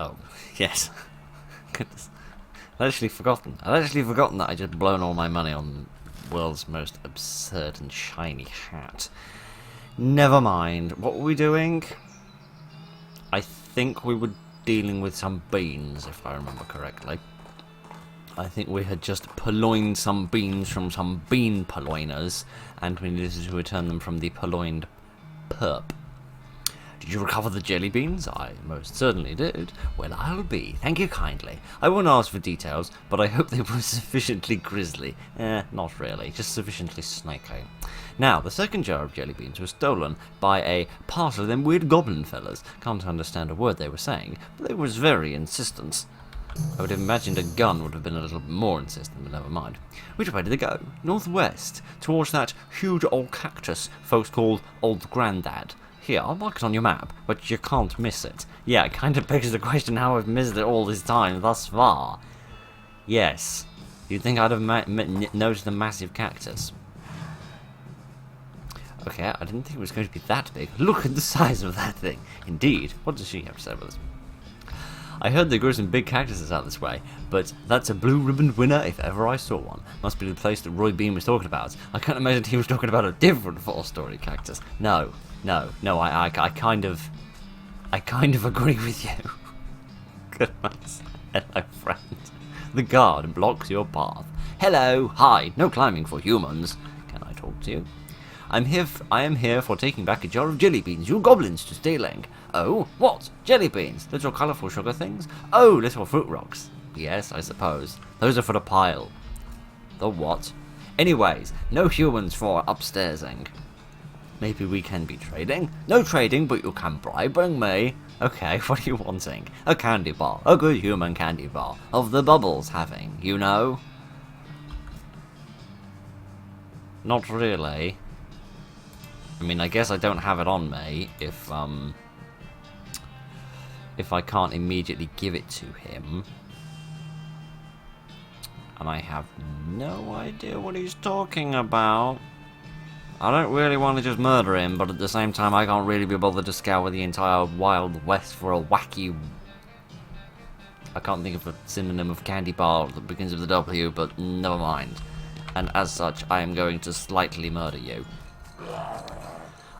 Oh, yes. Goodness. I'd actually forgotten that I just blown all my money on the world's most absurd and shiny hat. Never mind. What were we doing? I think we were dealing with some beans, if I remember correctly. I think we had just purloined some beans from some bean purloiners, and we needed to return them from the purloined perp. Did you recover the jelly beans? I most certainly did. Well, I'll be. Thank you kindly. I won't ask for details, but I hope they were sufficiently grisly. Not really. Just sufficiently snaky. Now, the second jar of jelly beans was stolen by a part of them weird goblin fellas. Can't understand a word they were saying, but they was very insistent. I would have imagined a gun would have been a little bit more insistent, but never mind. Which way did they go? Northwest, towards that huge old cactus folks called Old Grandad. Here, I'll mark it on your map, but you can't miss it. Yeah, it kind of begs the question how I've missed it all this time thus far. Yes. You'd think I'd have noticed the massive cactus. Okay, I didn't think it was going to be that big. Look at the size of that thing. Indeed. What does she have to say about this? I heard they grew some big cactuses out this way, but that's a blue-ribboned winner if ever I saw one. Must be the place that Roy Bean was talking about. I can't imagine he was talking about a different four-story cactus. No, I kind of agree with you. Goodness. Hello, friend. The guard blocks your path. Hello, hi, no climbing for humans. Can I talk to you? I am here for taking back a jar of jelly beans you goblins to stealing. Oh, what? Jelly beans? Little colourful sugar things? Oh, little fruit rocks. Yes, I suppose. Those are for the pile. The what? Anyways, no humans for upstairsing. Maybe we can be trading? No trading, but you can bribing me. Okay, what are you wanting? A candy bar. A good human candy bar. Of the bubbles having, you know? Not really. I mean, I guess I don't have it on me if I can't immediately give it to him. And I have no idea what he's talking about. I don't really want to just murder him, but at the same time I can't really be bothered to scour the entire Wild West for a wacky... I can't think of a synonym of candy bar that begins with a W, but never mind. And as such, I am going to slightly murder you.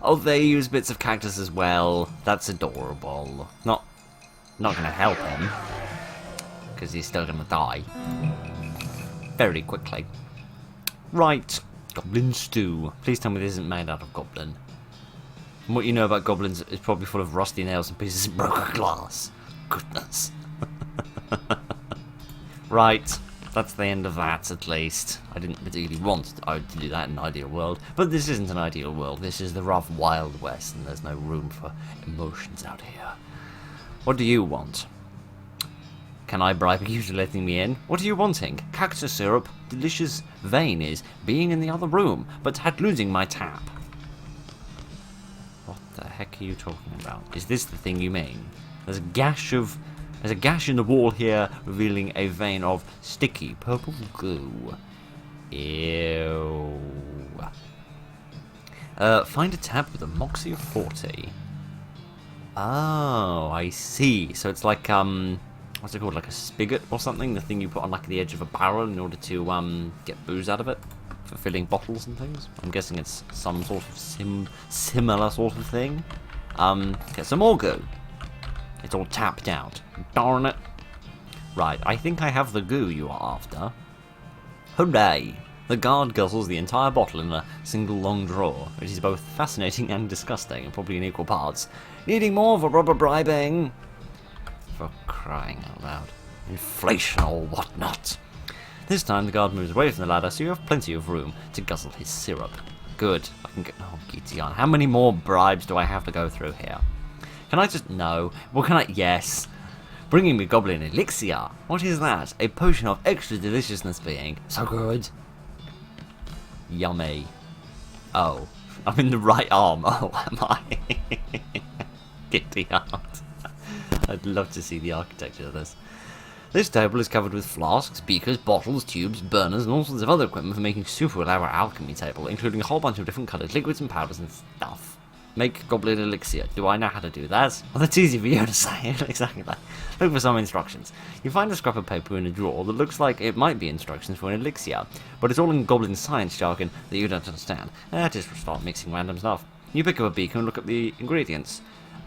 Oh, they use bits of cactus as well. That's adorable. Not gonna help him, because he's still gonna die. Very quickly. Right. Goblin stew. Please tell me this isn't made out of goblin. From what you know about goblins, it's probably full of rusty nails and pieces of broken glass. Goodness. Right. That's the end of that, at least. I didn't particularly want to do that in an ideal world, but this isn't an ideal world. This is the rough Wild West, and there's no room for emotions out here. What do you want? Can I bribe you to letting me in? What are you wanting? Cactus syrup. Delicious vein is being in the other room, but had losing my tap. What the heck are you talking about? Is this the thing you mean? There's a gash in the wall here, revealing a vein of sticky purple goo. Ew. Find a tap with a moxie of 40. Oh, I see. So it's like, what's it called? Like a spigot or something? The thing you put on like the edge of a barrel in order to, get booze out of it? For filling bottles and things? I'm guessing it's some sort of similar sort of thing. Get some more goo. It's all tapped out. Darn it. Right, I think I have the goo you are after. Hooray! The guard guzzles the entire bottle in a single long draw, which is both fascinating and disgusting, and probably in equal parts. Needing more for proper bribing? For crying out loud. Inflation or whatnot. This time the guard moves away from the ladder, so you have plenty of room to guzzle his syrup. Good. I can get... Oh, giddy on. How many more bribes do I have to go through here? Can I just... No. Well, can I... Yes. Bringing me goblin elixir. What is that? A potion of extra deliciousness being. So good. Yummy. Oh. I'm in the right arm. Oh, am I? Giddy art. I'd love to see the architecture of this. This table is covered with flasks, beakers, bottles, tubes, burners, and all sorts of other equipment for making super elaborate alchemy table, including a whole bunch of different coloured liquids and powders and stuff. Make goblin elixir. Do I know how to do that? Well, that's easy for you to say. Exactly that. Look for some instructions. You find a scrap of paper in a drawer that looks like it might be instructions for an elixir, but it's all in goblin science jargon that you don't understand. Just start mixing random stuff. You pick up a beaker and look at the ingredients.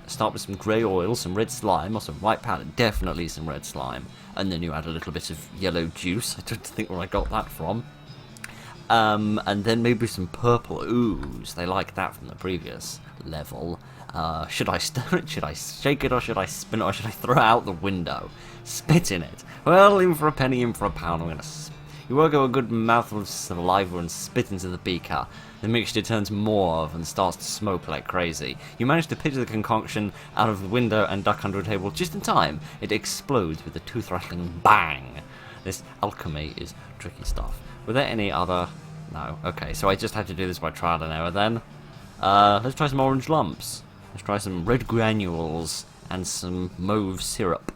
Start with some grey oil, some red slime, or some white powder. Definitely some red slime. And then you add a little bit of yellow juice. I don't think where I got that from. And then maybe some purple ooze. They like that from the previous level. Should I stir it? Should I shake it? Or should I spin it? Or should I throw it out the window? Spit in it. Well, in for a penny, in for a pound. I'm going to You work up a good mouthful of saliva and spit into the beaker. The mixture turns mauve and starts to smoke like crazy. You manage to pitch the concoction out of the window and duck under a table just in time. It explodes with a tooth-rattling bang. This alchemy is tricky stuff. Were there any other... No. Okay, so I just had to do this by trial and error then. Let's try some orange lumps. Let's try some red granules and some mauve syrup.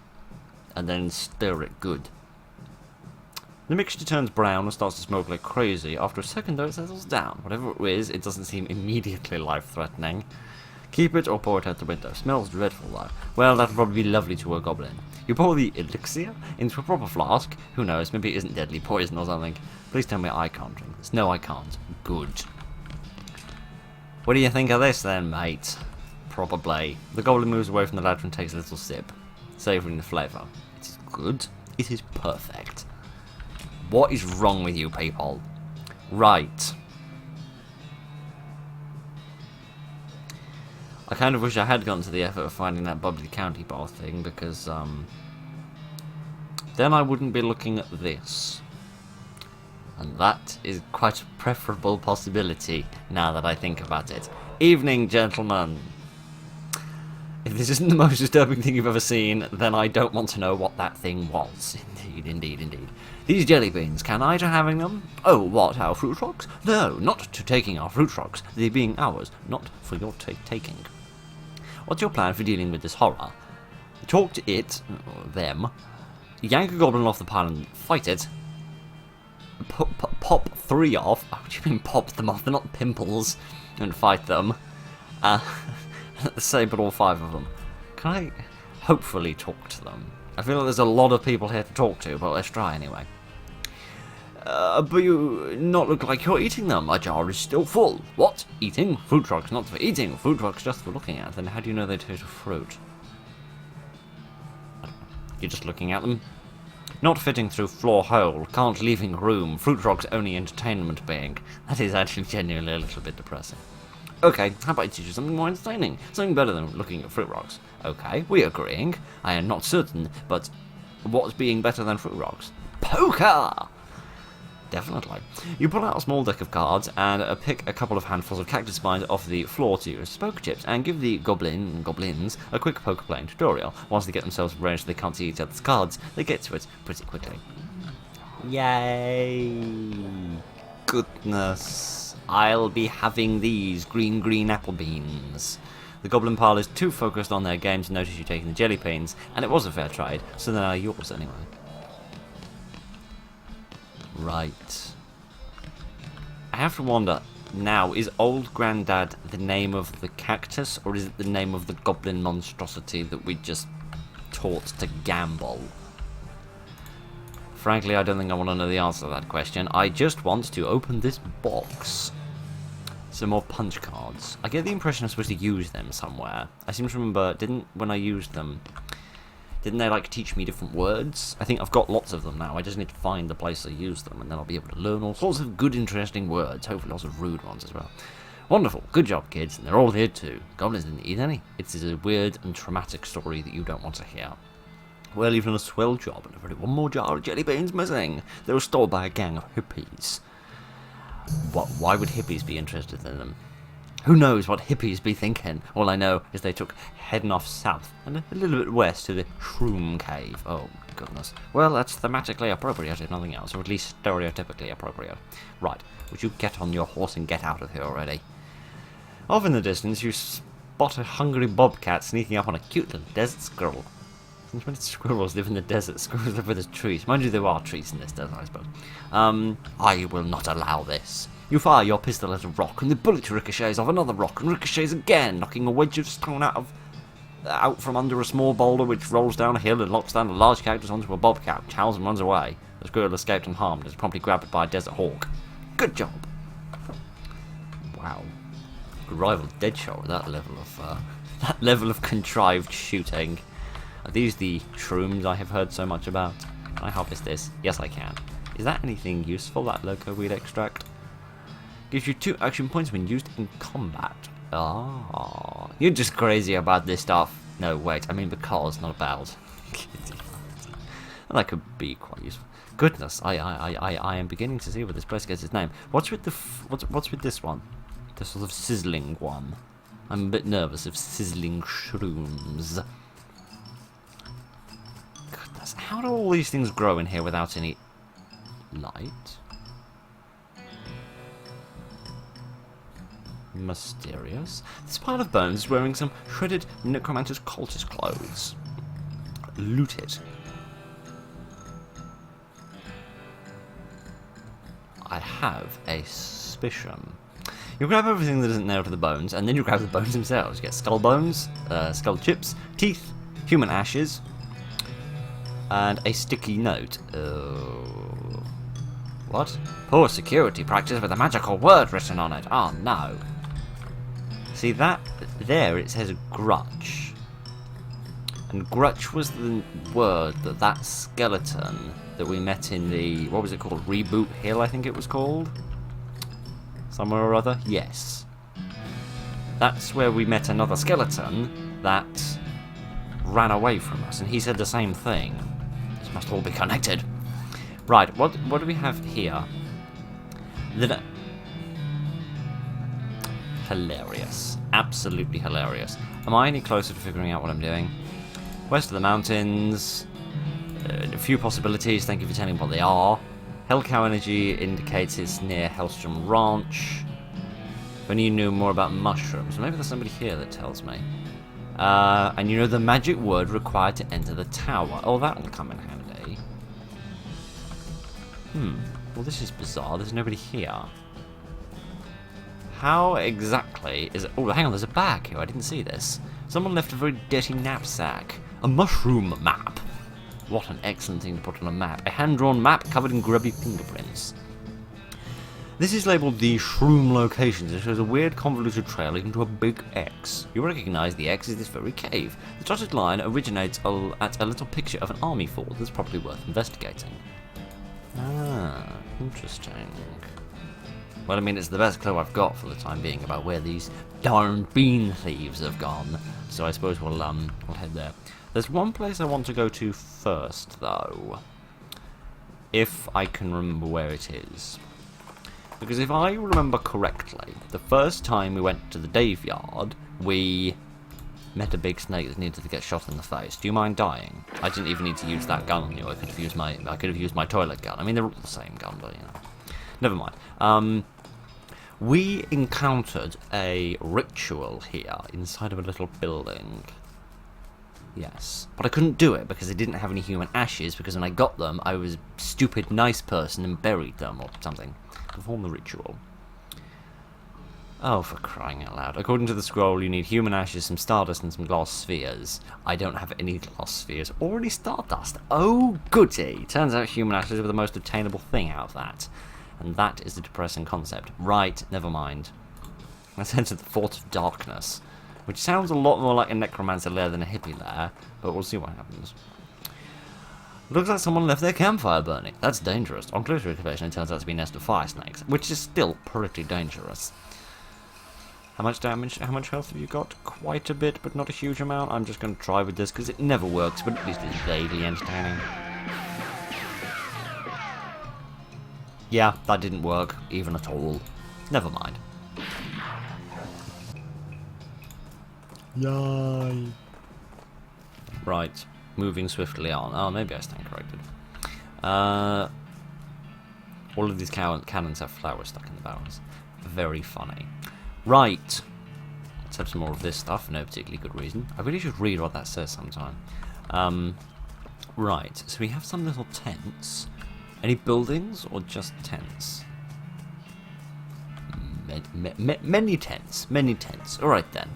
And then stir it good. The mixture turns brown and starts to smoke like crazy. After a second, though, it settles down. Whatever it is, it doesn't seem immediately life-threatening. Keep it or pour it out the window. Smells dreadful, though. Well, that'll probably be lovely to a goblin. You pour the elixir into a proper flask. Who knows, maybe it isn't deadly poison or something. Please tell me I can't drink this. No, I can't. Good. What do you think of this, then, mate? Probably. The goblin moves away from the ladder and takes a little sip, savouring the flavour. It is good. It is perfect. What is wrong with you people? Right. I kind of wish I had gone to the effort of finding that bubbly county bar thing, because, then I wouldn't be looking at this. And that is quite a preferable possibility, now that I think about it. Evening, gentlemen! If this isn't the most disturbing thing you've ever seen, then I don't want to know what that thing was. Indeed, indeed, indeed. These jelly beans, can I to having them? Oh, what, our fruit rocks? No, not to taking our fruit rocks. They being ours, not for your taking. What's your plan for dealing with this horror? Talk to it, or them, yank a goblin off the pile and fight it. Pop 3 off. Oh, what do you mean pop them off? They're not pimples. And fight them. Say, but all 5 of them. Can I hopefully talk to them? I feel like there's a lot of people here to talk to, but let's try anyway. But you not look like you're eating them. A jar is still full. What? Eating? Fruit rocks not for eating. Fruit rocks just for looking at. Then how do you know they taste of fruit? You're just looking at them? Not fitting through floor hole. Can't leaving room. Fruit rocks only entertainment being. That is actually genuinely a little bit depressing. Okay, how about I teach you something more entertaining? Something better than looking at fruit rocks. Okay, we're agreeing. I am not certain, but what's being better than fruit rocks? Poker! Definitely. You pull out a small deck of cards and pick a couple of handfuls of cactus spines off the floor to use as poker chips and give the goblins a quick poker playing tutorial. Once they get themselves arranged so they can't see each other's cards, they get to it pretty quickly. Yay! Goodness. I'll be having these green apple beans. The goblin pile is too focused on their game to notice you taking the jelly beans, and it was a fair trade, so they're yours anyway. Right. I have to wonder, now, is Old Grandad the name of the cactus, or is it the name of the goblin monstrosity that we just taught to gamble? Frankly, I don't think I want to know the answer to that question. I just want to open this box. Some more punch cards. I get the impression I'm supposed to use them somewhere. I seem to remember, when I used them, didn't they, like, teach me different words? I think I've got lots of them now. I just need to find the place I use them, and then I'll be able to learn all sorts of good, interesting words. Hopefully lots of rude ones as well. Wonderful. Good job, kids. And they're all here, too. Goblins didn't eat any. It's a weird and traumatic story that you don't want to hear. Well, you've done a swell job, and I've already one more jar of jelly beans missing. They were stolen by a gang of hippies. Why would hippies be interested in them? Who knows what hippies be thinking? All I know is they took heading off south and a little bit west to the Shroom Cave. Oh, goodness. Well, that's thematically appropriate, if nothing else, or at least stereotypically appropriate. Right, would you get on your horse and get out of here already? Off in the distance, you spot a hungry bobcat sneaking up on a cute little desert squirrel. Since when did squirrels live in the desert? Squirrels live with the trees. Mind you, there are trees in this desert, I suppose. I will not allow this. You fire your pistol at a rock, and the bullet ricochets off another rock, and ricochets again, knocking a wedge of stone out from under a small boulder, which rolls down a hill and locks down a large cactus onto a bobcat, which howls and runs away. The squirrel escaped unharmed and is promptly grabbed by a desert hawk. Good job. Wow. Could rival Deadshot with that level of contrived shooting. Are these the shrooms I have heard so much about? Can I harvest this? Yes, I can. Is that anything useful, that loco weed extract? Gives you 2 action points when used in combat. Ah, you're just crazy about this stuff. No, wait, I mean because, not about. That could be quite useful. Goodness, I am beginning to see where this place gets its name. What's with what's with this one? The sort of sizzling one. I'm a bit nervous of sizzling shrooms. Goodness, how do all these things grow in here without any light? Mysterious. This pile of bones is wearing some shredded necromancer's cultist clothes. Loot it. I have a suspicion. You grab everything that isn't nailed to the bones, and then you grab the bones themselves. You get skull bones, skull chips, teeth, human ashes, and a sticky note. What? Poor security practice with a magical word written on it. Oh no. See that? There it says grutch. And grutch was the word that skeleton that we met in the, what was it called? Reboot Hill, I think it was called? Somewhere or other? Yes. That's where we met another skeleton that ran away from us, and he said the same thing. This must all be connected. Right, what do we have here? Hilarious. Absolutely hilarious. Am I any closer to figuring out what I'm doing? West of the mountains. A few possibilities, thank you for telling me what they are. Hellcow energy indicates it's near Hellstrom Ranch. If only you knew more about mushrooms. Maybe there's somebody here that tells me. And you know the magic word required to enter the tower. Oh, that will come in handy. Well, this is bizarre. There's nobody here. How exactly is it? Oh, hang on, there's a bag here. I didn't see this. Someone left a very dirty knapsack. A mushroom map. What an excellent thing to put on a map. A hand-drawn map covered in grubby fingerprints. This is labelled the Shroom Locations. It shows a weird convoluted trail leading to a big X. You recognise the X is this very cave. The dotted line originates at a little picture of an army fort that's probably worth investigating. Ah, interesting. Well, I mean, it's the best clue I've got for the time being about where these darned bean thieves have gone. So I suppose we'll head there. There's one place I want to go to first, though. If I can remember where it is. Because if I remember correctly, the first time we went to the Dave Yard, we met a big snake that needed to get shot in the face. Do you mind dying? I didn't even need to use that gun on you. I could have used my toilet gun. I mean, they're all the same gun, but you know. Never mind. We encountered a ritual here inside of a little building. Yes. But I couldn't do it because I didn't have any human ashes, because when I got them, I was a stupid nice person and buried them or something. Perform the ritual. Oh, for crying out loud. According to the scroll, you need human ashes, some stardust, and some glass spheres. I don't have any glass spheres or any stardust. Oh, goody. Turns out human ashes are the most obtainable thing out of that. And that is the depressing concept. Right, never mind. Let's enter the Fort of Darkness, which sounds a lot more like a necromancer lair than a hippie lair, but we'll see what happens. Looks like someone left their campfire burning. That's dangerous. On closer inspection, it turns out to be a nest of fire snakes, which is still pretty dangerous. How much damage, how much health have you got? Quite a bit, but not a huge amount. I'm just going to try with this, because it never works, but at least it's vaguely entertaining. Yeah, that didn't work, even at all. Never mind. Yay. Right, moving swiftly on. Oh, maybe I stand corrected. All of these cannons have flowers stuck in the barrels. Very funny. Right. Let's have some more of this stuff for no particularly good reason. I really should read what that says sometime. Right, so we have some little tents. Any buildings or just tents? Many tents. Many tents. Alright then.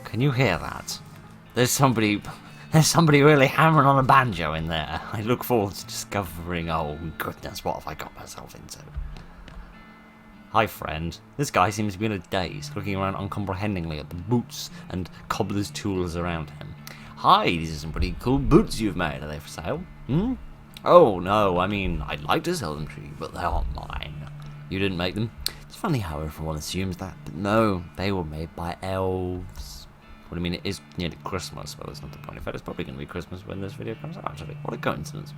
Can you hear that? There's somebody really hammering on a banjo in there. I look forward to discovering, oh goodness, what have I got myself into? Hi friend. This guy seems to be in a daze, looking around uncomprehendingly at the boots and cobbler's tools around him. Hi, these are some pretty cool boots you've made. Are they for sale? Oh no, I mean, I'd like to sell them to you, but they aren't mine. You didn't make them? It's funny how everyone assumes that, but no, they were made by elves. What I mean, it is nearly Christmas. Well, that's not the point. In fact, it's probably going to be Christmas when this video comes out, actually. What a coincidence.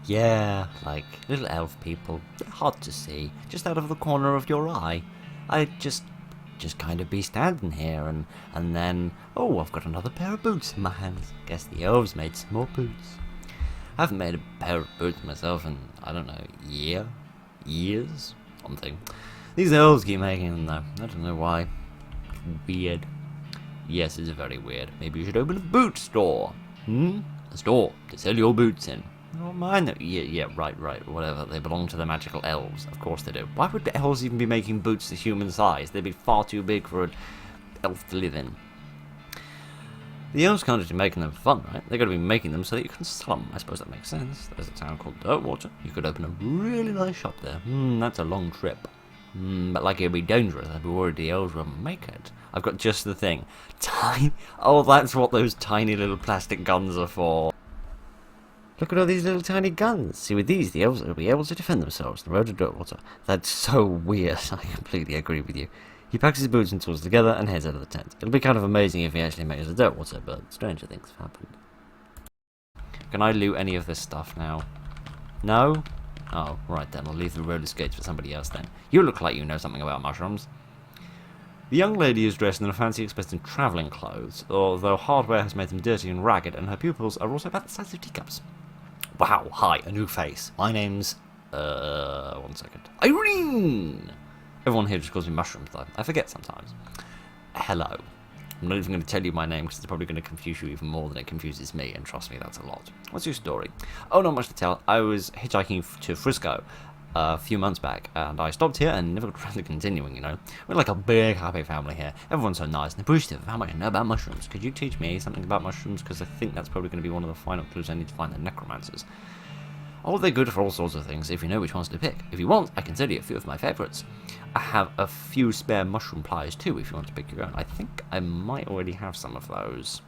Yeah, like, little elf people. They're hard to see, just out of the corner of your eye. I'd just kind of be standing here, and then, oh, I've got another pair of boots in my hands. Guess the elves made some more boots. I haven't made a pair of boots myself in, I don't know, years? Something. These elves keep making them, though. I don't know why. Weird. Yes, it's very weird. Maybe you should open a boot store. A store to sell your boots in. Oh, mine. Yeah, right, whatever. They belong to the magical elves. Of course they do. Why would the elves even be making boots the human size? They'd be far too big for an elf to live in. The elves can't just be making them for fun, right? They've got to be making them so that you can sell them. I suppose that makes sense. There's a town called Dirtwater. You could open a really nice shop there. That's a long trip. But like it'd be dangerous. I'd be worried the elves wouldn't make it. I've got just the thing. Oh, that's what those tiny little plastic guns are for. Look at all these little tiny guns. See, with these, the elves will be able to defend themselves on the road to Dirtwater. That's so weird. I completely agree with you. He packs his boots and tools together and heads out of the tent. It'll be kind of amazing if he actually makes it to Dirtwater, but stranger things have happened. Can I loot any of this stuff now? No? Oh, right then. I'll leave the roller skates for somebody else then. You look like you know something about mushrooms. The young lady is dressed in a fancy expensive travelling clothes, although hardware has made them dirty and ragged, and her pupils are also about the size of teacups. Wow, hi, a new face. My name's... one second. Irene! Everyone here just calls me Mushrooms, though. I forget sometimes. Hello. I'm not even going to tell you my name, because it's probably going to confuse you even more than it confuses me, and trust me, that's a lot. What's your story? Oh, not much to tell. I was hitchhiking to Frisco a few months back, and I stopped here and never got around to continuing, you know. We're like a big, happy family here. Everyone's so nice and appreciative of how much I know about mushrooms. Could you teach me something about mushrooms? Because I think that's probably going to be one of the final clues I need to find the necromancers. Oh, they're good for all sorts of things, if you know which ones to pick. If you want, I can tell you a few of my favourites. I have a few spare mushroom pliers too, if you want to pick your own. I think I might already have some of those.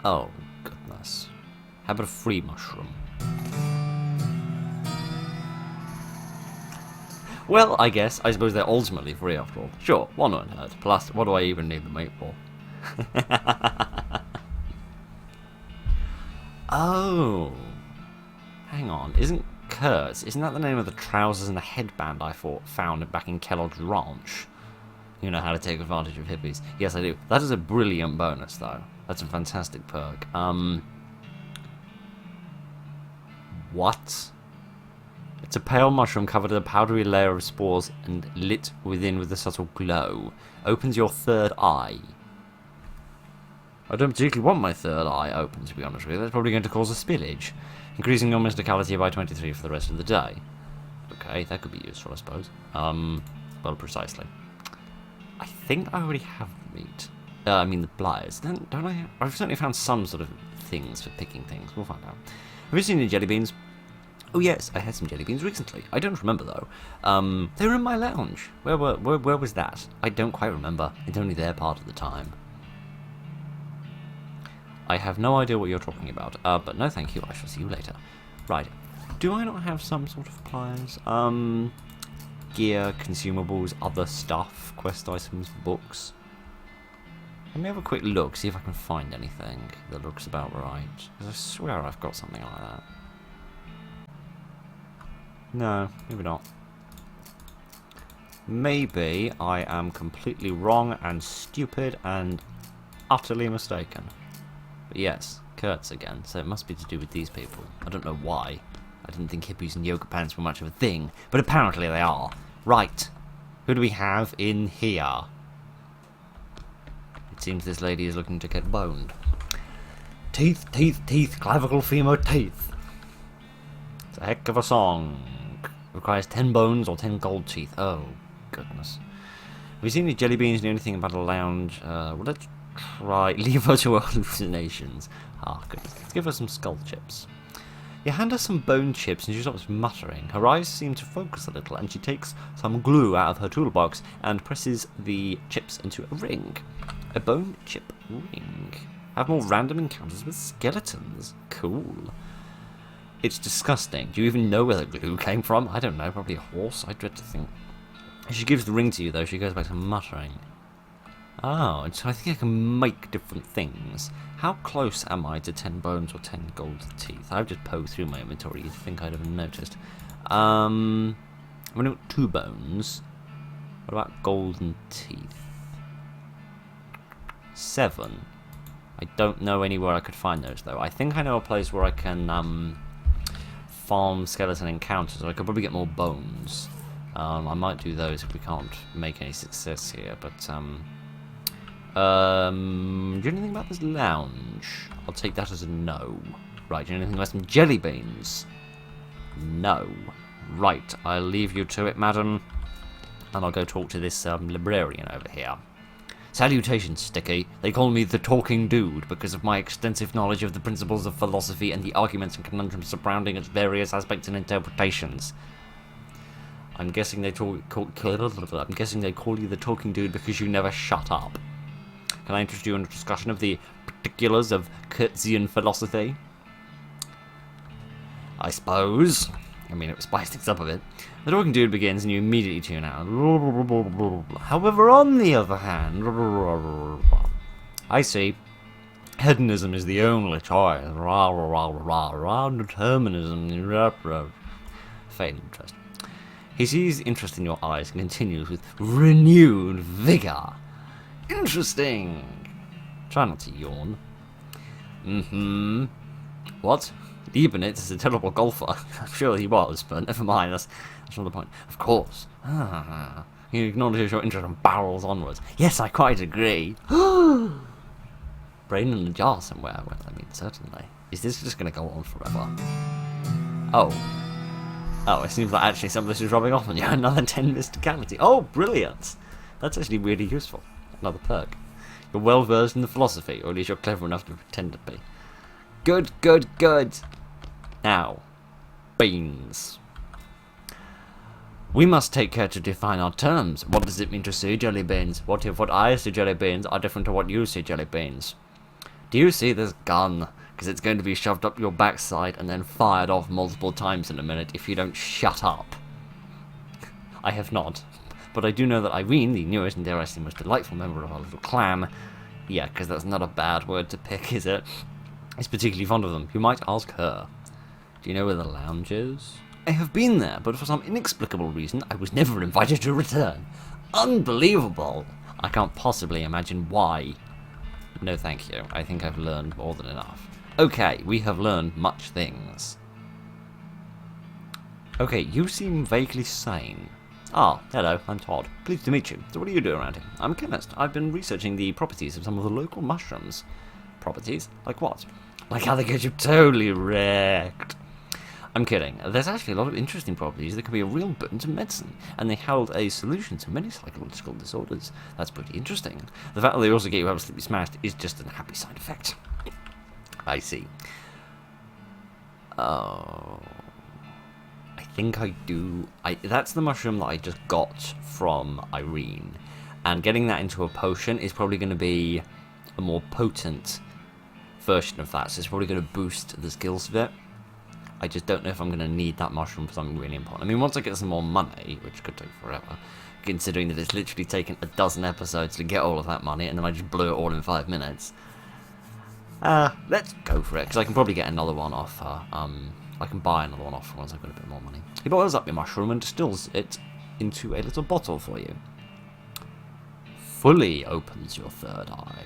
Oh, goodness. How about a free mushroom? Well, I suppose they're ultimately free after all. Sure, one won't hurt. Plus, what do I even need the meat for? Oh. Hang on, isn't that the name of the trousers and the headband I found back in Kellogg's Ranch? You know how to take advantage of hippies. Yes, I do. That is a brilliant bonus, though. That's a fantastic perk. What? It's a pale mushroom covered in a powdery layer of spores and lit within with a subtle glow. Opens your third eye. I don't particularly want my third eye open, to be honest with you. That's probably going to cause a spillage. Increasing your mysticality by 23 for the rest of the day. Okay, that could be useful, I suppose. Well, precisely. I think I already have the meat. I mean the pliers. Don't I? I've certainly found some sort of things for picking things. We'll find out. Have you seen any jelly beans? Oh yes, I had some jelly beans recently. I don't remember though. They were in my lounge. Where was that? I don't quite remember. It's only their part of the time. I have no idea what you're talking about. But no thank you, I shall see you later. Right. Do I not have some sort of pliers? Gear, consumables, other stuff, quest items, books. Let me have a quick look, see if I can find anything that looks about right. Because I swear I've got something like that. No, maybe not. Maybe I am completely wrong and stupid and utterly mistaken. But yes, Kurtz again, so it must be to do with these people. I don't know why. I didn't think hippies and yoga pants were much of a thing, but apparently they are. Right, who do we have in here? It seems this lady is looking to get boned. Teeth, teeth, teeth, clavicle, femur, teeth. It's a heck of a song. Requires 10 bones or 10 gold teeth. Oh, goodness. Have you seen any jelly beans? Know anything about a lounge? Well, let's try. Leave her to her hallucinations. Ah, goodness. Let's give her some skull chips. You hand her some bone chips and she stops muttering. Her eyes seem to focus a little and she takes some glue out of her toolbox and presses the chips into a ring. A bone chip ring. Have more random encounters with skeletons. Cool. It's disgusting. Do you even know where the glue came from? I don't know. Probably a horse. I dread to think. As she gives the ring to you, though, she goes back to muttering. Oh, so I think I can make different things. How close am I to 10 bones or 10 gold teeth? I've just poked through my inventory. You'd think I'd have noticed. I'm going to 2 bones. What about golden teeth? 7. I don't know anywhere I could find those, though. I think I know a place where I can farm skeleton encounters, so I could probably get more bones. I might do those if we can't make any success here, but do you know anything about this lounge? I'll take that as a no. Right, do you know anything about some jelly beans? No. Right, I'll leave you to it, madam, and I'll go talk to this librarian over here. Salutations, Sticky. They call me the Talking Dude because of my extensive knowledge of the principles of philosophy and the arguments and conundrums surrounding its various aspects and interpretations. I'm guessing they call you the Talking Dude because you never shut up. Can I interest you in a discussion of the particulars of Kurtzian philosophy? I suppose. I mean, it spiced things up a bit. The Talking Dude begins and you immediately tune out. However, on the other hand, I see. Hedonism is the only choice. Determinism. Faint interest. He sees interest in your eyes and continues with renewed vigor. Interesting. Try not to yawn. What? Liebnitz is a terrible golfer. I'm sure he was, but never mind. That's not the point. Of course. He acknowledges your interest and barrels onwards. Yes, I quite agree. Brain in a jar somewhere. Well, I mean, certainly. Is this just going to go on forever? Oh, it seems like actually some of this is rubbing off on you. Another 10 mysticality. Oh, brilliant. That's actually really useful. Another perk. You're well versed in the philosophy, or at least you're clever enough to pretend to be. Good, good, good. Now, beans. We must take care to define our terms. What does it mean to see jelly beans? What if what I see jelly beans are different to what you see jelly beans? Do you see this gun? Because it's going to be shoved up your backside and then fired off multiple times in a minute if you don't shut up. I have not. But I do know that Irene, the newest and dare I say most delightful member of our little clan, yeah, because that's not a bad word to pick, is it? Is particularly fond of them. You might ask her. Do you know where the lounge is? I have been there, but for some inexplicable reason, I was never invited to return. Unbelievable! I can't possibly imagine why. No thank you. I think I've learned more than enough. Okay, we have learned much things. Okay, you seem vaguely sane. Ah, hello, I'm Todd. Pleased to meet you. So what do you do around here? I'm a chemist. I've been researching the properties of some of the local mushrooms. Properties? Like what? Like how they get you totally wrecked. I'm kidding. There's actually a lot of interesting properties that can be a real boon to medicine, and they held a solution to many psychological disorders. That's pretty interesting. The fact that they also get you absolutely smashed is just a happy side effect. I see. Oh... I think I do... that's the mushroom that I just got from Irene, and getting that into a potion is probably going to be a more potent version of that, so it's probably going to boost the skills of it. I just don't know if I'm going to need that mushroom for something really important. I mean, once I get some more money, which could take forever, considering that it's literally taken a dozen episodes to get all of that money, and then I just blew it all in 5 minutes. Let's go for it, because I can probably get another one off, I can buy another one off once I've got a bit more money. He boils up your mushroom and distills it into a little bottle for you. Fully opens your third eye.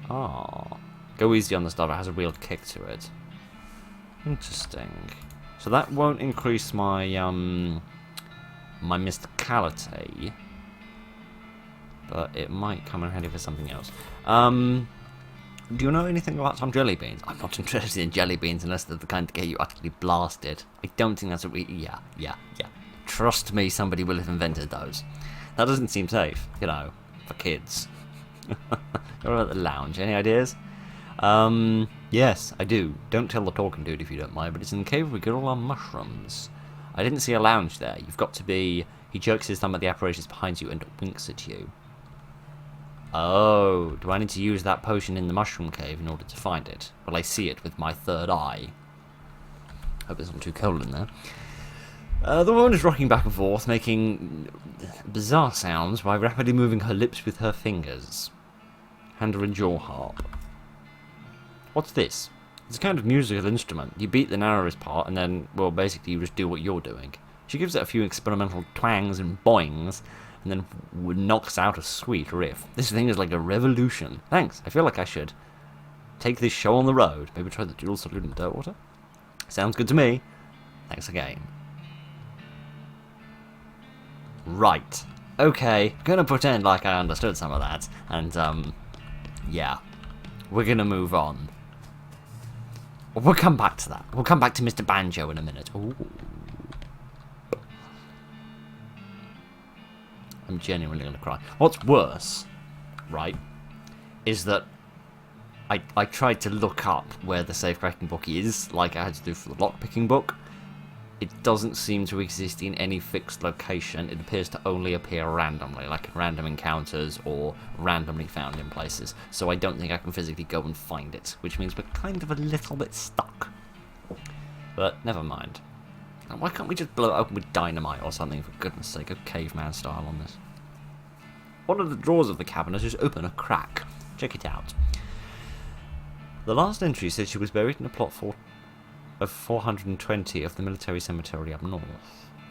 Ah. Go easy on the stuff, it has a real kick to it. Interesting. So that won't increase my, my mysticality. But it might come in handy for something else. Do you know anything about some jelly beans? I'm not interested in jelly beans unless they're the kind that get you utterly blasted. I don't think that's what yeah. Trust me, somebody will have invented those. That doesn't seem safe, you know, for kids. What about the lounge? Any ideas? Yes, I do. Don't tell the talking dude if you don't mind, but it's in the cave where we get all our mushrooms. I didn't see a lounge there. You've got to be... He jerks his thumb at the apparatus behind you and winks at you. Oh, do I need to use that potion in the mushroom cave in order to find it? Will I see it with my third eye? Hope it's not too cold in there. The woman is rocking back and forth, making bizarre sounds while rapidly moving her lips with her fingers. Hand her a jaw harp. What's this? It's a kind of musical instrument. You beat the narrowest part and then, well, basically you just do what you're doing. She gives it a few experimental twangs and boings, and then knocks out a sweet riff. This thing is like a revolution. Thanks, I feel like I should take this show on the road. Maybe try the dual salute in Dirtwater? Sounds good to me. Thanks again. Right. Okay, I'm gonna pretend like I understood some of that, and, yeah. We're gonna move on. We'll come back to that. We'll come back to Mr. Banjo in a minute. Ooh. I'm genuinely going to cry. What's worse, right, is that I tried to look up where the safecracking book is, like I had to do for the lockpicking book. It doesn't seem to exist in any fixed location. It appears to only appear randomly, like in random encounters or randomly found in places. So I don't think I can physically go and find it, which means we're kind of a little bit stuck. But never mind. Why can't we just blow it open with dynamite or something, for goodness sake, go caveman style on this? One of the drawers of the cabinet is open a crack. Check it out. The last entry said she was buried in a plot of 420 of the military cemetery up north.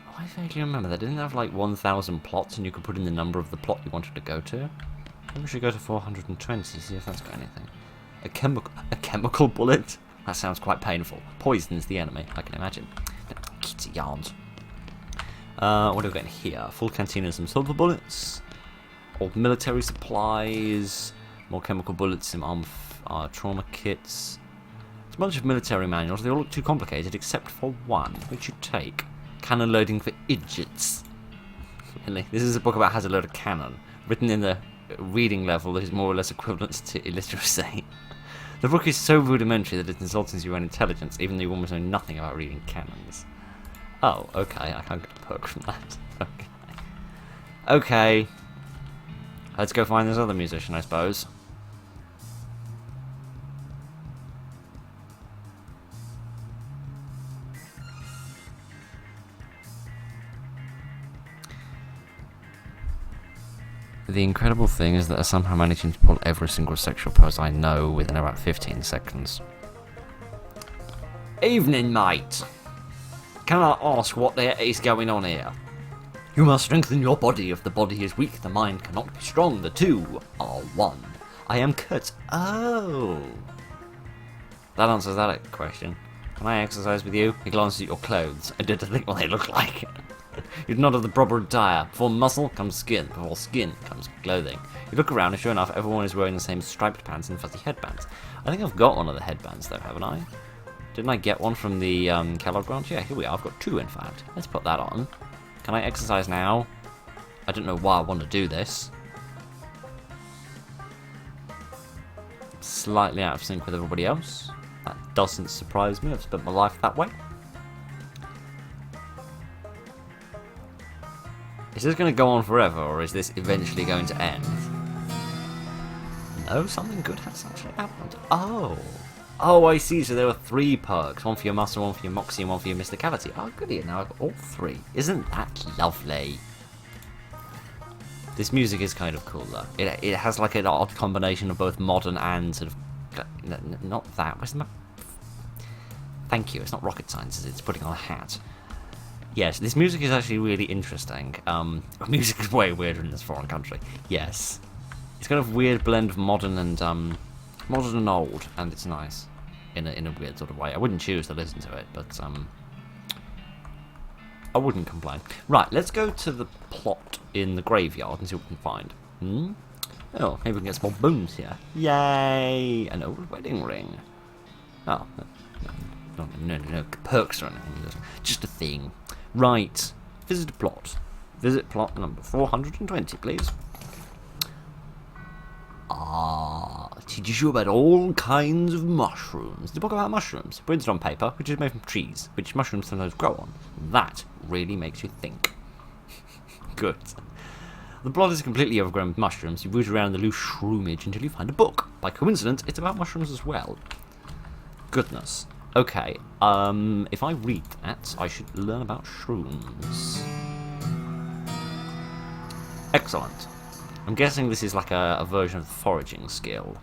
Oh, I vaguely remember that. Didn't it have like 1,000 plots and you could put in the number of the plot you wanted to go to? Maybe we should go to 420, see if that's got anything. A chemical bullet? That sounds quite painful. Poison's the enemy, I can imagine. Kitty yarns. What do we got in here? Full canteen and some silver bullets. Old military supplies. More chemical bullets, some trauma kits. It's a bunch of military manuals. They all look too complicated except for one. Which you take? Cannon loading for idiots. Really? This is a book about how to load a cannon. Written in the reading level that is more or less equivalent to illiteracy. The book is so rudimentary that it insults your own intelligence, even though you almost know nothing about reading cannons. Oh, okay, I can't get a perk from that. Okay. Okay. Let's go find this other musician, I suppose. The incredible thing is that I'm somehow managing to pull every single sexual pose I know within about 15 seconds. Evening, mate. Can I ask what there is going on here? You must strengthen your body. If the body is weak, the mind cannot be strong. The two are one. I am Kurt. Oh. That answers that question. Can I exercise with you? He glances at your clothes. I did to think what they look like. You do not have the proper attire. Before muscle comes skin. Before skin comes clothing. You look around and sure enough, everyone is wearing the same striped pants and fuzzy headbands. I think I've got one of the headbands though, haven't I? Didn't I get one from the Kellogg branch? Yeah, here we are. I've got two, in fact. Let's put that on. Can I exercise now? I don't know why I want to do this. Slightly out of sync with everybody else. That doesn't surprise me. I've spent my life that way. Is this going to go on forever, or is this eventually going to end? No, something good has actually happened. Oh. Oh, I see. So there were 3 perks. One for your muscle, one for your moxie, and one for your mysticality. Oh, goody. Now I've got all 3. Isn't that lovely? This music is kind of cool, though. It has like an odd combination of both modern and sort of... Not that. Where's my... Thank you. It's not rocket science, is it? It's putting on a hat. Yes, this music is actually really interesting. Music is way weirder in this foreign country. Yes. It's kind of weird blend of modern and old, and it's nice in a weird sort of way. I wouldn't choose to listen to it, but I wouldn't complain. Right, let's go to the plot in the graveyard and see what we can find. Oh, maybe we can get some more boons here. Yay! An old wedding ring. Oh, no perks or anything. Just a thing. Right. Visit plot. Visit plot number 420, please. Teaches you about all kinds of mushrooms. The book about mushrooms, printed on paper, which is made from trees, which mushrooms sometimes grow on. That really makes you think. Good. The plot is completely overgrown with mushrooms. You root around the loose shroomage until you find a book. By coincidence, it's about mushrooms as well. Goodness. Okay, if I read that, I should learn about shrooms. Excellent. I'm guessing this is like a version of the foraging skill.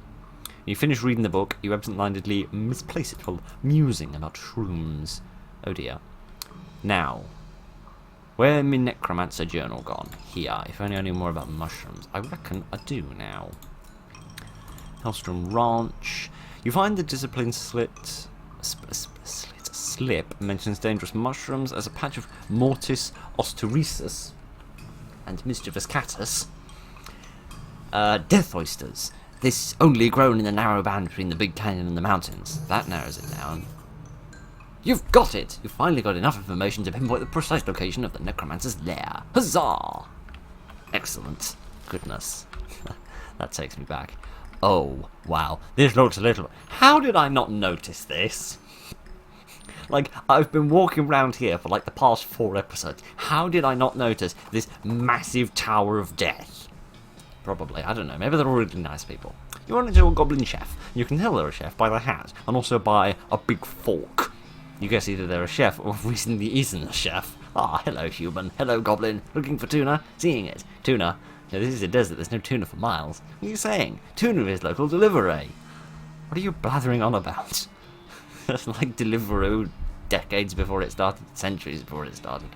You finish reading the book, you absent-mindedly misplace it while musing about shrooms. Oh dear. Now, where my necromancer journal gone? Here. If only I knew more about mushrooms. I reckon I do now. Hellstrom Ranch. You find the discipline slip mentions dangerous mushrooms as a patch of Mortis osteresis and mischievous catus. Death oysters. This only grown in the narrow band between the big canyon and the mountains. That narrows it down. You've got it! You've finally got enough information to pinpoint the precise location of the necromancer's lair. Huzzah! Excellent. Goodness. That takes me back. Oh, wow. This looks a little... How did I not notice this? Like, I've been walking around here for like the past 4 episodes. How did I not notice this massive tower of death? Probably, I don't know. Maybe they're all really nice people. You run into a goblin chef. You can tell they're a chef by their hat, and also by a big fork. You guess either they're a chef or have recently eaten a chef. Ah, hello human. Hello goblin. Looking for tuna? Seeing it. Tuna. No, this is a desert. There's no tuna for miles. What are you saying? Tuna is local Deliveroo. What are you blathering on about? That's like Deliveroo decades before it started, centuries before it started.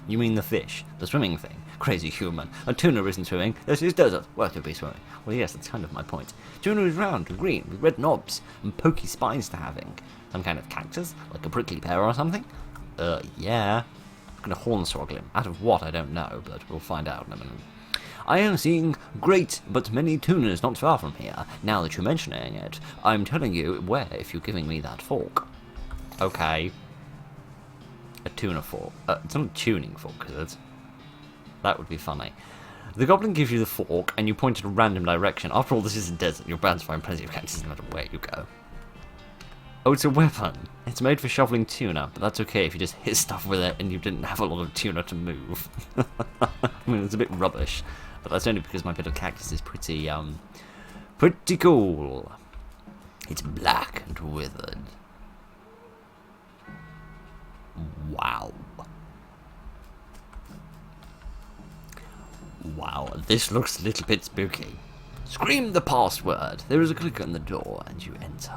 You mean the fish, the swimming thing? Crazy human. A tuna isn't swimming. This is desert. Where to be swimming? Well, yes, that's kind of my point. Tuna is round and green with red knobs and pokey spines to having. Some kind of cactus, like a prickly pear or something? Yeah. I'm gonna hornswoggle him. Out of what, I don't know, but we'll find out in a minute. I am seeing great but many tunas not far from here. Now that you're mentioning it, I'm telling you where if you're giving me that fork. Okay. A tuna fork. It's not a tuning fork, is it? That would be funny. The goblin gives you the fork, and you point in a random direction. After all, this is a desert. You're bound to find plenty of cactus no matter where you go. Oh, it's a weapon. It's made for shoveling tuna, but that's okay if you just hit stuff with it and you didn't have a lot of tuna to move. I mean, it's a bit rubbish, but that's only because my bit of cactus is pretty cool. It's black and withered. Wow. Wow, this looks a little bit spooky. Scream the password. There is a click on the door and you enter.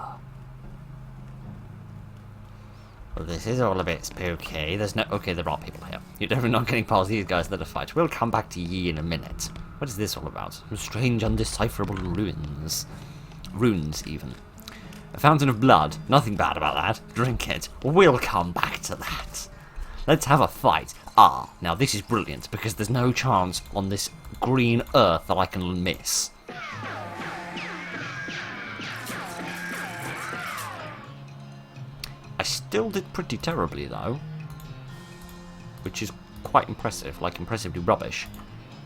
Well, this is all a bit spooky. There's no... Okay, there are people here. You're definitely not getting past these guys that are fight. We'll come back to ye in a minute. What is this all about? Some strange, undecipherable ruins. Runes, even. A fountain of blood. Nothing bad about that. Drink it. We'll come back to that. Let's have a fight. Ah, now this is brilliant, because there's no chance on this green earth that I can miss. I still did pretty terribly, though. Which is quite impressive, like impressively rubbish.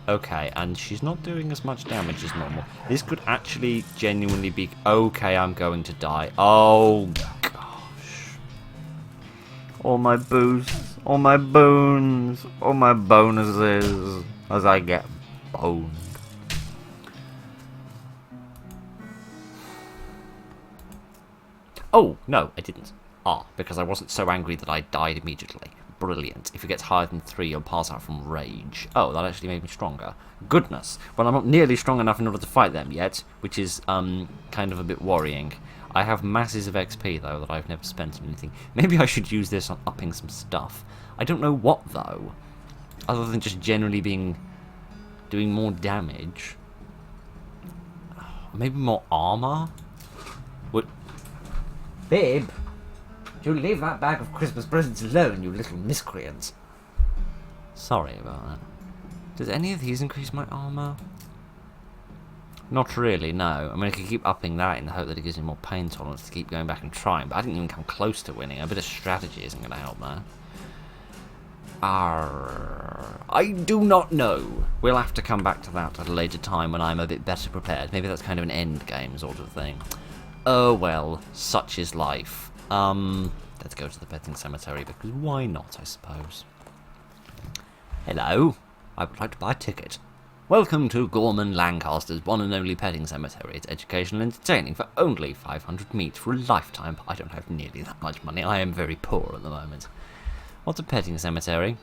Okay, and she's not doing as much damage as normal. This could actually genuinely be... Okay, I'm going to die. Oh, gosh. All my boosts, all my boons, all my bonuses as I get boned. Oh, no, I didn't. Ah, because I wasn't so angry that I died immediately. Brilliant. If it gets higher than 3, you'll pass out from rage. Oh, that actually made me stronger. Goodness. Well, I'm not nearly strong enough in order to fight them yet, which is, kind of a bit worrying. I have masses of XP, though, that I've never spent on anything. Maybe I should use this on upping some stuff. I don't know what, though. Other than just generally doing more damage. Maybe more armor? What? Babe? You leave that bag of Christmas presents alone, you little miscreants. Sorry about that. Does any of these increase my armor? Not really, no. I mean, I could keep upping that in the hope that it gives me more pain tolerance to keep going back and trying, but I didn't even come close to winning. A bit of strategy isn't going to help there. I do not know. We'll have to come back to that at a later time when I'm a bit better prepared. Maybe that's kind of an end game sort of thing. Oh well, such is life. Let's go to the petting cemetery, because why not, I suppose. Hello, I would like to buy a ticket. Welcome to Gorman Lancaster's one and only petting cemetery. It's educational and entertaining for only 500 meat for a lifetime. I don't have nearly that much money. I am very poor at the moment. What's a petting cemetery?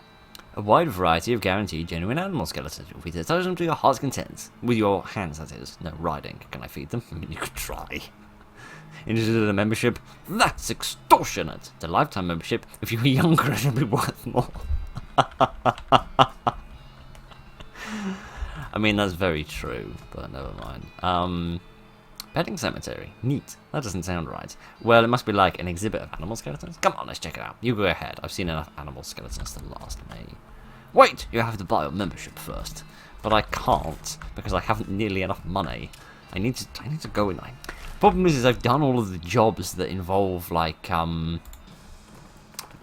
A wide variety of guaranteed genuine animal skeletons. You'll feed them to your heart's content. With your hands, that is. No riding. Can I feed them? I mean, you could try. Interested in a membership? That's extortionate. It's a lifetime membership. If you were younger, it would be worth more. I mean, that's very true, but never mind. Petting cemetery. Neat. That doesn't sound right. Well, it must be like an exhibit of animal skeletons. Come on, let's check it out. You go ahead. I've seen enough animal skeletons to last me. Wait! You have to buy a membership first. But I can't, because I haven't nearly enough money. I need to go in. Problem is I've done all of the jobs that involve, like,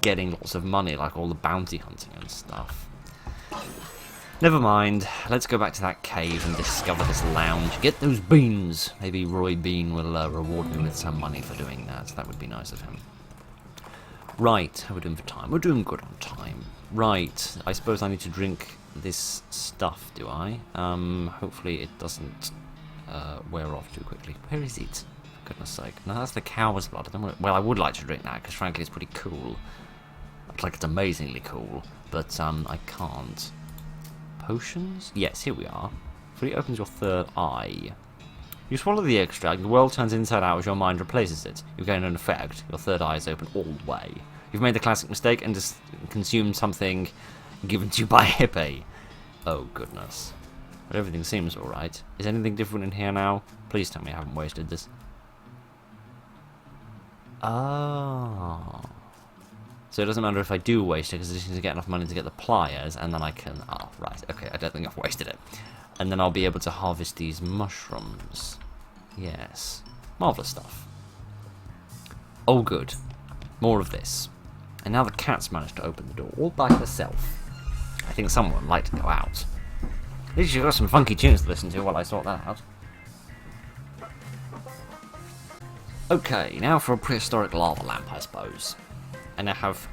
getting lots of money, like all the bounty hunting and stuff. Never mind. Let's go back to that cave and discover this lounge. Get those beans. Maybe Roy Bean will reward me with some money for doing that. That would be nice of him. Right. How are we doing for time? We're doing good on time. Right. I suppose I need to drink this stuff, do I? Hopefully it doesn't wear off too quickly. Where is it? For goodness sake. No, that's the cow's blood. Well, I would like to drink that, because frankly it's pretty cool. Like, it's amazingly cool. But I can't. Potions? Yes, here we are. Fully opens your third eye. You swallow the extract, the world turns inside out as your mind replaces it. You gain an effect. Your third eye is open all the way. You've made the classic mistake and just consumed something given to you by a hippie. Oh, goodness. But everything seems alright. Is anything different in here now? Please tell me I haven't wasted this. Oh. So it doesn't matter if I do waste it, because I just need to get enough money to get the pliers, and then I can... Oh, right, okay, I don't think I've wasted it. And then I'll be able to harvest these mushrooms. Yes. Marvellous stuff. Oh, good. More of this. And now the cat's managed to open the door, all by herself. I think someone would like to go out. At least you've got some funky tunes to listen to while I sort that out. Okay, now for a prehistoric lava lamp, I suppose. And I have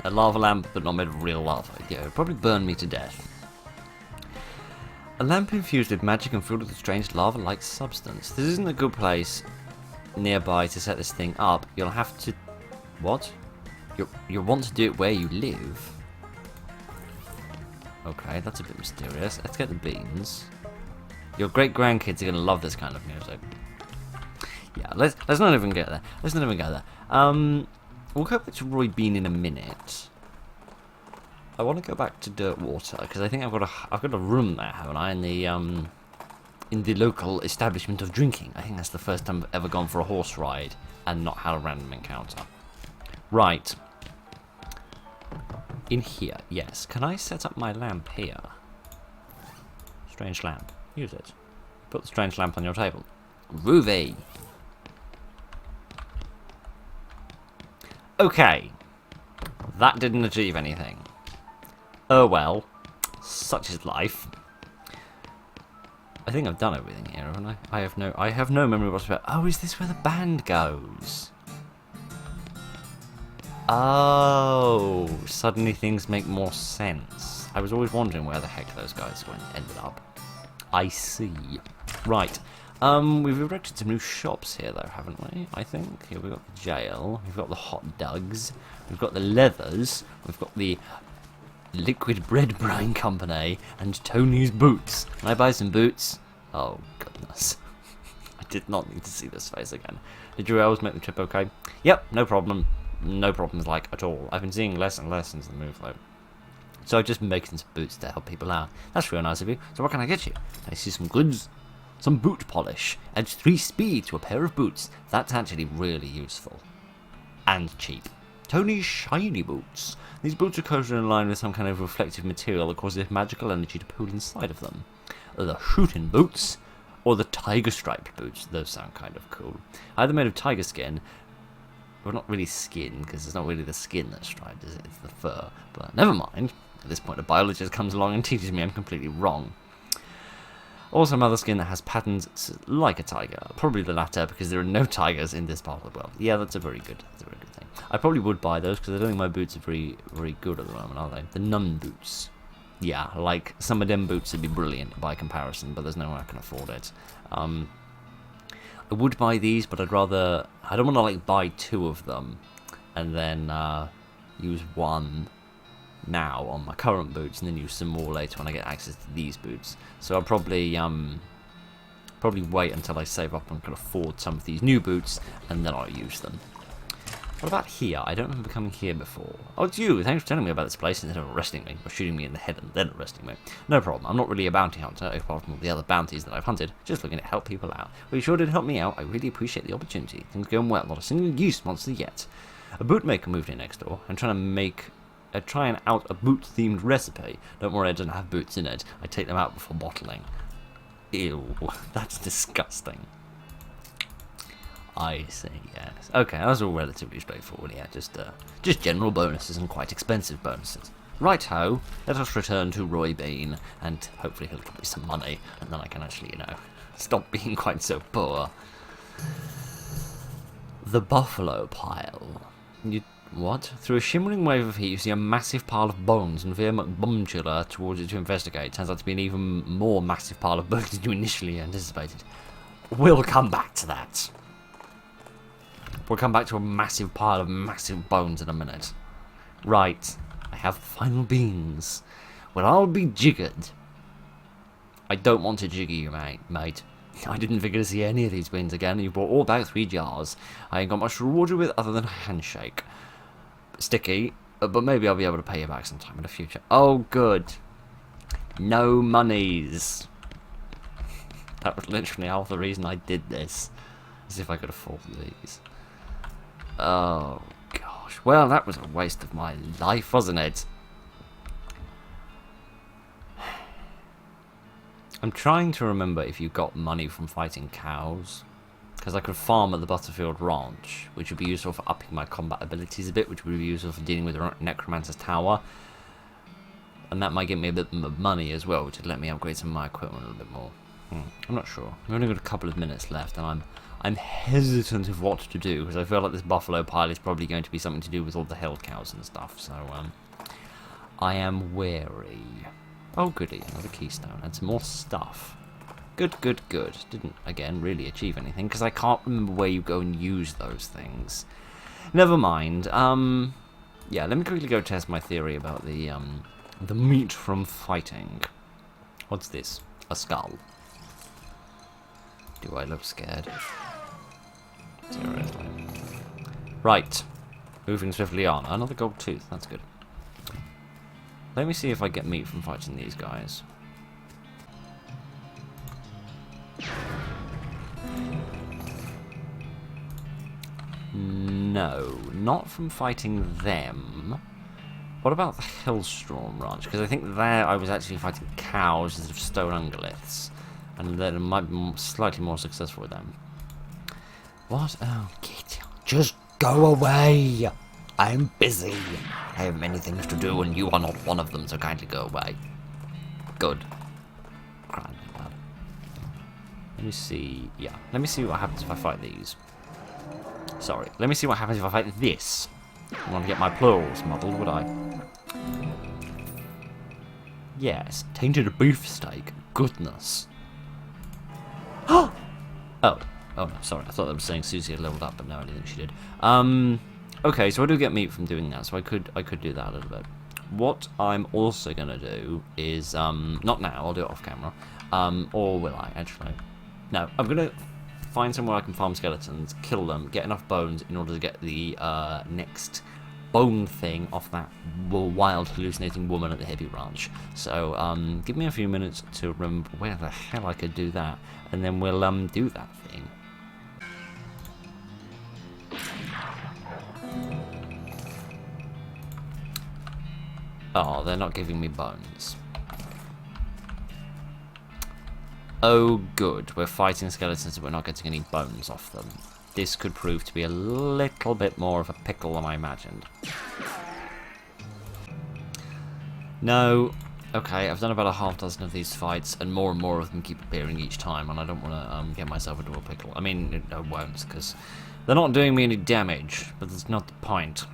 a lava lamp, but not made of real lava. Yeah, it would probably burn me to death. A lamp infused with magic and filled with a strange lava-like substance. This isn't a good place nearby to set this thing up. You'll have to... What? You'll want to do it where you live. Okay, that's a bit mysterious. Let's get the beans. Your great-grandkids are going to love this kind of music. Yeah, let's not even get there. Let's not even go there. We'll go back to Roy Bean in a minute. I want to go back to Dirtwater because I think I've got a room there, haven't I? In the local establishment of drinking. I think that's the first time I've ever gone for a horse ride and not had a random encounter. Right. In here, yes. Can I set up my lamp here? Strange lamp. Use it. Put the strange lamp on your table. Groovy. Okay. That didn't achieve anything. Oh well. Such is life. I think I've done everything here, haven't I? I have no memory whatsoever. Oh, is this where the band goes? Oh, suddenly things make more sense. I was always wondering where the heck those guys ended up. I see. Right. We've erected some new shops here, though, haven't we? I think. Here we've got the jail, we've got the hot dogs, we've got the leathers, we've got the liquid bread brine company, and Tony's boots. Can I buy some boots? Oh, goodness. I did not need to see this face again. Did you always make the trip okay? Yep, no problem. No problems, like, at all. I've been seeing less and less since the move, though. So I've just been making some boots to help people out. That's real nice of you. So what can I get you? I see some goods. Some boot polish. Adds 3 speed to a pair of boots. That's actually really useful. And cheap. Tony's shiny boots. These boots are coated in line with some kind of reflective material that causes magical energy to pool inside of them. The shooting boots, or the tiger striped boots. Those sound kind of cool. Either made of tiger skin. Well, not really skin, because it's not really the skin that's striped, is it? It's the fur. But never mind. At this point, a biologist comes along and teaches me I'm completely wrong. Also, another skin that has patterns like a tiger. Probably the latter, because there are no tigers in this part of the world. Yeah, that's a very good thing. I probably would buy those, because I don't think my boots are very, very good at the moment, are they? The nun boots. Yeah, like, some of them boots would be brilliant by comparison, but there's no way I can afford it. I would buy these, but I'd rather... I don't want to, like, buy 2 of them, and then use one now on my current boots, and then use some more later when I get access to these boots. So I'll probably wait until I save up and can afford some of these new boots, and then I'll use them. What about here? I don't remember coming here before. Oh, it's you! Thanks for telling me about this place instead of arresting me, or shooting me in the head and then arresting me. No problem, I'm not really a bounty hunter, apart from all the other bounties that I've hunted, just looking to help people out. Well, you sure did help me out, I really appreciate the opportunity. Things are going well, not a single use monster yet. A bootmaker moved in next door, I'm trying out a boot-themed recipe. Don't worry, I don't have boots in it. I take them out before bottling. Ew, that's disgusting. I see, yes. Okay, that's all relatively straightforward, yeah. Just general bonuses and quite expensive bonuses. Right-ho, let us return to Roy Bean, and hopefully he'll give me some money, and then I can actually, stop being quite so poor. The buffalo pile. What? Through a shimmering wave of heat, you see a massive pile of bones and veer McBumchula towards it to investigate. Turns out to be an even more massive pile of bones than you initially anticipated. We'll come back to that. We'll come back to a massive pile of massive bones in a minute. Right. I have the final beans. Well, I'll be jiggered. I don't want to jigger you, mate. I didn't figure to see any of these beans again. You brought all back 3 jars. I ain't got much to reward you with other than a handshake. Sticky, but maybe I'll be able to pay you back sometime in the future. Oh, good. No monies. That was literally half the reason I did this. As if I could afford these. Oh, gosh. Well, that was a waste of my life, wasn't it? I'm trying to remember if you got money from fighting cows. Because I could farm at the Butterfield Ranch, which would be useful for upping my combat abilities a bit, which would be useful for dealing with the Necromancer's Tower. And that might give me a bit of money as well, which would let me upgrade some of my equipment a little bit more. I'm not sure. We've only got a couple of minutes left, and I'm hesitant of what to do, because I feel like this buffalo pile is probably going to be something to do with all the hell cows and stuff, so I am wary. Oh goody, another keystone, and some more stuff. Good. Didn't, again, really achieve anything, because I can't remember where you go and use those things. Never mind. Yeah, let me quickly go test my theory about the meat from fighting. What's this? A skull. Do I look scared? Seriously. Right. Moving swiftly on. Another gold tooth. That's good. Let me see if I get meat from fighting these guys. No, not from fighting them. What about the Hellstorm Ranch? Because I think there I was actually fighting cows instead of stone ungoliths. And then it might be slightly more successful with them. What? Oh, Kit. Just go away! I'm busy. I have many things to do and you are not one of them, so kindly go away. Good. Crying out loud. Let me see. Yeah, let me see what happens if I fight these. Sorry, let me see what happens if I fight this. I want to get my plurals muddled, would I? Yes, tainted beefsteak. Goodness. Oh, no, sorry. I thought that was saying Susie had leveled up, but no, I didn't think she did. Okay, so I do get meat from doing that, so I could do that a little bit. What I'm also gonna do is not now. I'll do it off camera. Or will I actually? No, I'm gonna find somewhere I can farm skeletons, kill them, get enough bones in order to get the next bone thing off that wild hallucinating woman at the hippie ranch. So give me a few minutes to remember where the hell I could do that, and then we'll do that thing. Oh, they're not giving me bones. Oh good, we're fighting skeletons and we're not getting any bones off them. This could prove to be a little bit more of a pickle than I imagined. No. Okay, I've done about a half dozen of these fights, and more of them keep appearing each time, and I don't want to get myself into a pickle. I mean, I won't, because they're not doing me any damage, but that's not the point.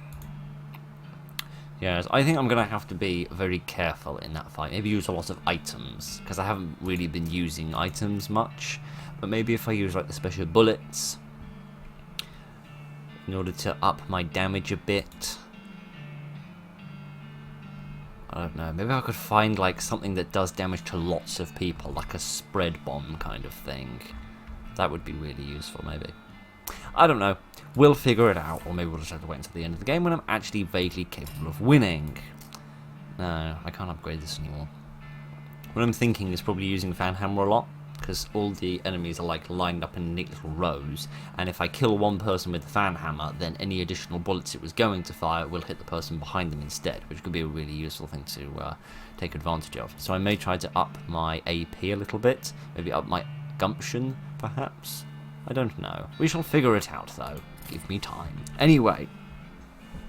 Yes, I think I'm going to have to be very careful in that fight. Maybe use a lot of items, because I haven't really been using items much. But maybe if I use like the special bullets, in order to up my damage a bit. I don't know, maybe I could find like something that does damage to lots of people, like a spread bomb kind of thing. That would be really useful, maybe. I don't know. We'll figure it out, or maybe we'll just have to wait until the end of the game when I'm actually vaguely capable of winning. No, I can't upgrade this anymore. What I'm thinking is probably using Fan Hammer a lot, because all the enemies are like lined up in neat little rows, and if I kill one person with the Fan Hammer, then any additional bullets it was going to fire will hit the person behind them instead, which could be a really useful thing to take advantage of. So I may try to up my AP a little bit, maybe up my gumption, perhaps? I don't know. We shall figure it out, though. Give me time. Anyway,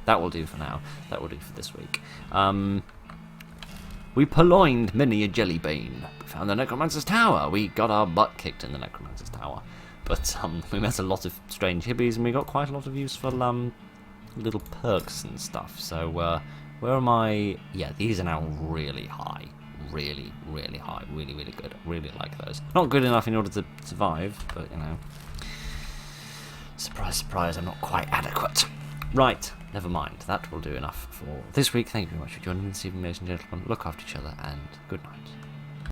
that will do for now. That will do for this week. We purloined many a jelly bean. We found the Necromancer's Tower. We got our butt kicked in the Necromancer's Tower. But we met a lot of strange hippies, and we got quite a lot of useful little perks and stuff. So where am I? Yeah, these are now really high. Really, really high. Really, really good. Really like those. Not good enough in order to survive, but you know. Surprise, surprise, I'm not quite adequate. Right, never mind. That will do enough for this week. Thank you very much for joining me this evening, ladies and gentlemen. Look after each other, and good night.